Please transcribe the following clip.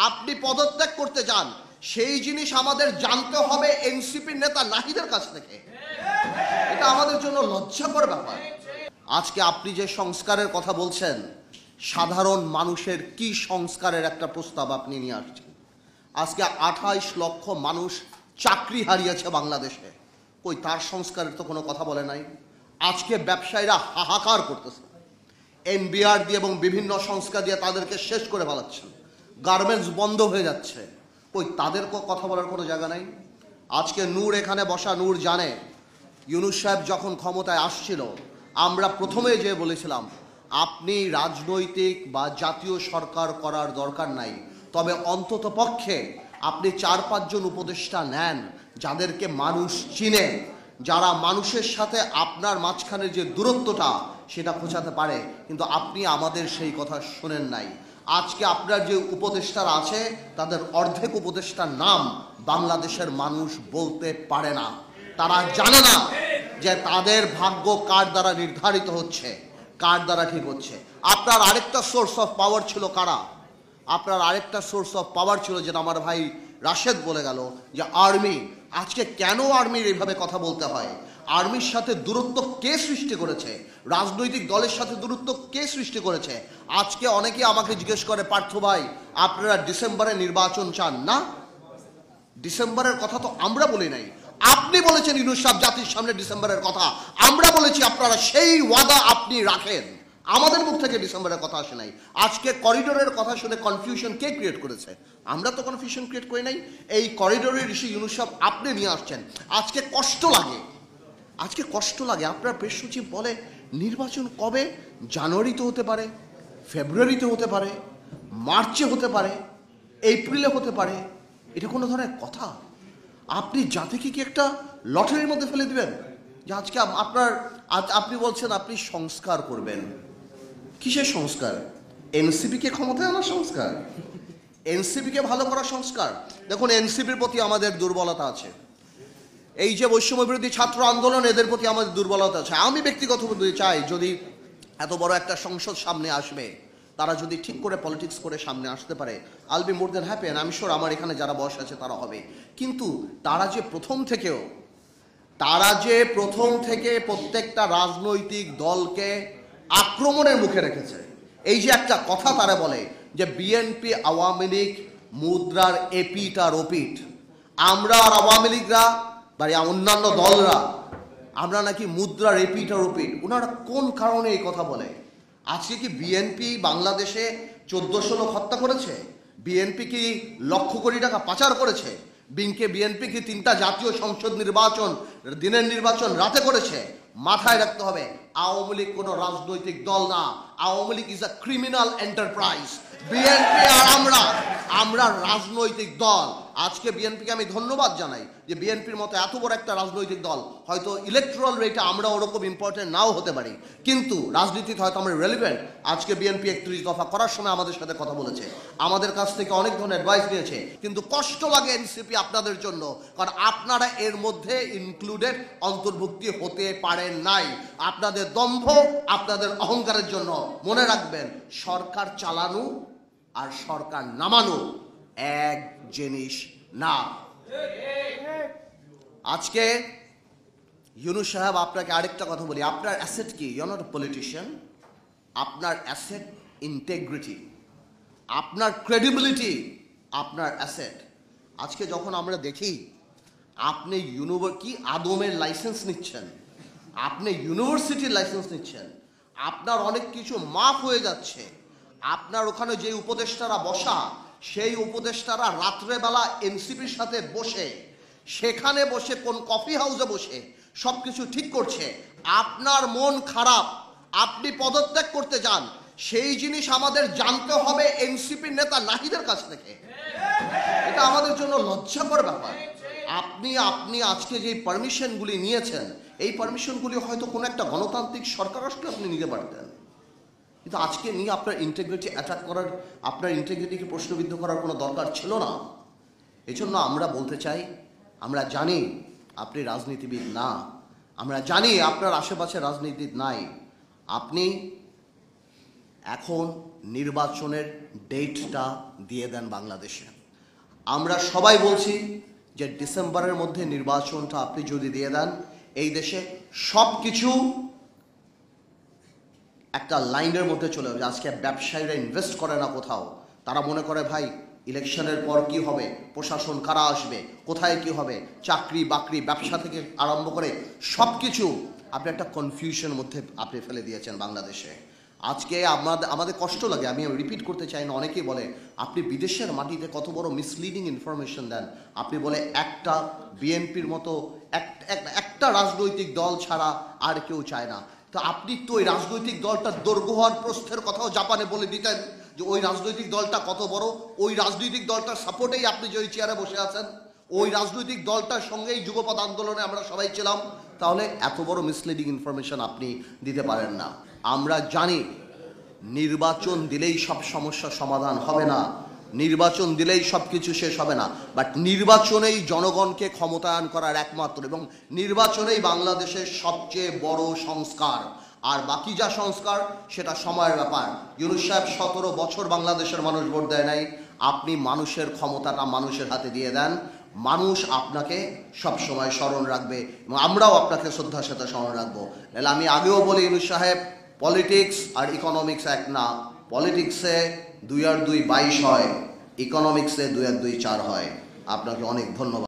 আপনি পদত্যাগ করতে চান, সেই জিনিস আমাদের জানতে হবে এনসিপির নেতা নাহিদের কাছ থেকে। এটা আমাদের জন্য লজ্জাকর ব্যাপার। আজকে আপনি যে সংস্কারের কথা বলছেন, সাধারণ মানুষের কি সংস্কারের একটা প্রস্তাব আপনি নিয়ে আসছেন? আজকে 28 লক্ষ মানুষ চাকরি হারিয়েছে বাংলাদেশে, কই তার সংস্কারের তো কোনো কথা বলে নাই। আজকে ব্যবসায়ীরা হাহাকার করতেছে, এনবিআর দিয়ে এবং বিভিন্ন সংস্থা দিয়ে তাদেরকে শেষ করে ফেলাচ্ছেন, গার্মেন্টস বন্ধ হয়ে যাচ্ছে, কই তাদের কথা বলার কোনো জায়গা নাই। আজকে নূর এখানে বসা, নূর জানে ইউনূস সাহেব যখন ক্ষমতায় আসছিল, আমরা প্রথমে যে বলেছিলাম আপনি রাজনৈতিক বা জাতীয় সরকার করার দরকার নাই, তবে অন্তত পক্ষে আপনি 4-5 জন উপদেষ্টা নেন যাদেরকে মানুষ চিনে, যারা মানুষের সাথে আপনার মাঝখানে যে দূরত্বটা সেটা খোঁচাতে পারে। কিন্তু আপনি আমাদের সেই কথা শোনেন নাই। আজকে আপনার যে উপদেষ্টারা আছে তাদের অর্ধেক উপদেষ্টার নাম বাংলাদেশের মানুষ বলতে পারে না। তারা জানে না যে তাদের ভাগ্য কার দ্বারা নির্ধারিত হচ্ছে, কার দ্বারা ঠিক হচ্ছে। আপনার আরেকটা সোর্স অফ পাওয়ার ছিল কারা? আপনার আরেকটা সোর্স অফ পাওয়ার ছিল, যেটা আমার ভাই রাশেদ বলে গেল, যে আর্মি। আজকে কেন আর্মির এইভাবে কথা বলতে হয়? আর্মির সাথে দূরত্ব কে সৃষ্টি করেছে? রাজনৈতিক দলের সাথে দূরত্ব কে সৃষ্টি করেছে? আজকে অনেকেই আমাকে জিজ্ঞেস করে, পার্থ ভাই আপনারা ডিসেম্বরে নির্বাচন চান না? ডিসেম্বরের কথা তো আমরা বলি নাই, আপনি বলেছেন ইউনূস সাহেব জাতির সামনে ডিসেম্বরের কথা। আমরা বলেছি আপনারা সেই ওয়াদা আপনি রাখেন, আমাদের মুখ থেকে ডিসেম্বরের কথা আসে নাই। আজকে করিডোরের কথা শুনে কনফিউশন কে ক্রিয়েট করেছে? আমরা তো কনফিউশন ক্রিয়েট করি নাই। এই করিডোরের ইস্যু ইউনূস সাহেব আপনি নিয়ে আসছেন। আজকে কষ্ট লাগে, আজকে কষ্ট লাগে। আপনার প্রেস সচিব বলে নির্বাচন কবে? জানুয়ারিতে হতে পারে, ফেব্রুয়ারিতে হতে পারে, মার্চে হতে পারে, এপ্রিলে হতে পারে। এটা কোনো ধরনের কথা? আপনি জাতিকে কি একটা লটারির মধ্যে ফেলে দিবেন? যে আজকে আপনি বলছেন আপনি সংস্কার করবেন। কিসের সংস্কার? এনসিপিকে ক্ষমতায় আনার সংস্কার, এনসিপিকে ভালো করার সংস্কার। দেখুন, এনসিপির প্রতি আমাদের দুর্বলতা আছে। এই যে বৈষম্য বিরোধী ছাত্র আন্দোলন, এদের প্রতি আমাদের দুর্বলতা আছে। আমি ব্যক্তিগতভাবে চাই, যদি এত বড় একটা সংসদ সামনে আসবে, তারা যদি ঠিক করে পলিটিক্স করে সামনে আসতে পারে, I'll be more than happy. And আমি শিওর আমার এখানে যারা বয়স আছে তারা হবে। কিন্তু তারা যে প্রথম থেকে প্রত্যেকটা রাজনৈতিক দলকে আক্রমণের মুখে রেখেছে। এই যে একটা কথা তারা বলে যে বিএনপি আওয়ামী লীগ মুদ্রার এপিট আর ওপিট, আমরা আর আওয়ামী লীগরা বা অন্যান্য দলরা আমরা নাকি মুদ্রার এপিট আর ওপিট। ওনারা কোন কারণে এই কথা বলে? আজকে কি বিএনপি বাংলাদেশে 1400 লোক হত্যা করেছে? বিএনপি কি লক্ষ কোটি টাকা পাচার করেছে? বিএনপি কি 3টা জাতীয় সংসদ নির্বাচন, দিনের নির্বাচন রাতে করেছে? মাথায় রাখতে হবে, আওয়ামী লীগ কোনো রাজনৈতিক দল না। Awami League is a criminal enterprise. BNP আর আমরা রাজনৈতিক দল। আজকে বিএনপিকে আমি ধন্যবাদ জানাই যে বিএনপির মতো এত বড় একটা রাজনৈতিক দল, হয়তো ইলেকট্রাল রেটে আমরা ওরকম ইম্পর্টেন্ট নাও হতে পারি, কিন্তু রাজনীতিতে হয়তো আমরা রেলিভেন্ট। আজকে বিএনপি 31 দফা করার সময় আমাদের সাথে কথা বলেছে, আমাদের কাছ থেকে অনেক ধরনের অ্যাডভাইস নিয়েছে। কিন্তু কষ্ট লাগে এনসিপি আপনাদের জন্য, কারণ আপনারা এর মধ্যে ইনক্লুডেড, অন্তর্ভুক্তি হতে পারেন নাই। আপনাদের দম্ভ, আপনাদের অহংকারের জন্য। মনে রাখবেন, সরকার চালানো আর সরকার নামানো এক জিনিস না। আজকে ইউনূস সাহেব, আপনাকে আরেকটা কথা বলি, আপনার অ্যাসেট কি? You are not a politician. আপনার অ্যাসেট ইন্টেগ্রিটি, আপনার ক্রেডিবিলিটি, আপনার অ্যাসেট। আজকে যখন আমরা দেখি আপনি কি আদমের লাইসেন্স নিচ্ছেন, আপনি ইউনিভার্সিটির লাইসেন্স নিচ্ছেন, আপনার অনেক কিছু মাফ হয়ে যাচ্ছে। আপনার ওখানে যে উপদেষ্টারা বসা, সেই উপদেষ্টারা রাত্রেবেলা এনসিপির সাথে বসে, সেখানে বসে কোন কফি হাউসে বসে সব কিছু ঠিক করছে। আপনার মন খারাপ, আপনি পদত্যাগ করতে চান, সেই জিনিস আমাদের জানতে হবে এনসিপির নেতা নাহিদের কাছ থেকে। এটা আমাদের জন্য লজ্জাকর ব্যাপার। আপনি আজকে যে পারমিশনগুলি নিয়েছেন, এই পারমিশনগুলি হয়তো কোনো একটা গণতান্ত্রিক সরকার আসলে আপনি নিতে পারতেন, কিন্তু আজকে নিয়ে আপনার ইন্টিগ্রিটি অ্যাটাক করার, আপনার ইন্টিগ্রিটিকে প্রশ্নবিদ্ধ করার কোনো দরকার ছিল না। এই জন্য আমরা বলতে চাই, আমরা জানি আপনি রাজনীতিবিদ না, আমরা জানি আপনার আশেপাশে রাজনীতি নাই। আপনি এখন নির্বাচনের ডেটটা দিয়ে দেন বাংলাদেশে। আমরা সবাই বলছি যে ডিসেম্বরের মধ্যে নির্বাচনটা আপনি যদি দিয়ে দেন, এই দেশে সব কিছু একটা লাইনের মধ্যে চলে যাবে। আজকে ব্যবসায়ীরা ইনভেস্ট করে না কোথাও, তারা মনে করে ভাই ইলেকশনের পর কি হবে, প্রশাসন কারা আসবে, কোথায় কি হবে, চাকরি বাকরি ব্যবসা থেকে আরম্ভ করে সব কিছু আপনি একটা কনফিউশনের মধ্যে আপনি ফেলে দিয়েছেন বাংলাদেশে। আজকে আমাদের কষ্ট লাগে, আমি রিপিট করতে চাই না, অনেকেই বলে আপনি বিদেশের মাটিতে কত বড় মিসলিডিং ইনফরমেশন দেন। আপনি বলে একটা বিএনপির মতো একটা রাজনৈতিক দল ছাড়া আর কেউ চায় না। তো আপনি তো ওই রাজনৈতিক দলটার দৈর্ঘ্য হওয়ার প্রস্থের কথাও জাপানে বলে দিতেন যে ওই রাজনৈতিক দলটা কত বড়, ওই রাজনৈতিক দলটার সাপোর্টেই আপনি যে ওই চেয়ারে বসে আছেন, ওই রাজনৈতিক দলটার সঙ্গেই যুগপৎ আন্দোলনে আমরা সবাই ছিলাম। তাহলে এত বড় মিসলিডিং ইনফরমেশন আপনি দিতে পারেন না। আমরা জানি নির্বাচন দিলেই সব সমস্যার সমাধান হবে না, নির্বাচন দিলেই সব কিছু শেষ হবে না, বাট নির্বাচনেই জনগণকে ক্ষমতায়ন করার একমাত্র, এবং নির্বাচনেই বাংলাদেশের সবচেয়ে বড় সংস্কার। আর বাকি যা সংস্কার সেটা সময়ের ব্যাপার। ইউনূস সাহেব 17 বছর বাংলাদেশের মানুষ ভোট দেয় নাই, আপনি মানুষের ক্ষমতাটা মানুষের হাতে দিয়ে দেন, মানুষ আপনাকে সবসময় স্মরণ রাখবে এবং আমরাও আপনাকে শ্রদ্ধার সাথে স্মরণ রাখবো। তাহলে আমি আগেও বলি ইউনূস সাহেব, পলিটিক্স আর ইকোনমিক্স এক না। পলিটিক্সে 2 আর 2 22 হয়, ইকোনমিক্সে 2 আর 2 4 হয়। আপনাকে অনেক ধন্যবাদ।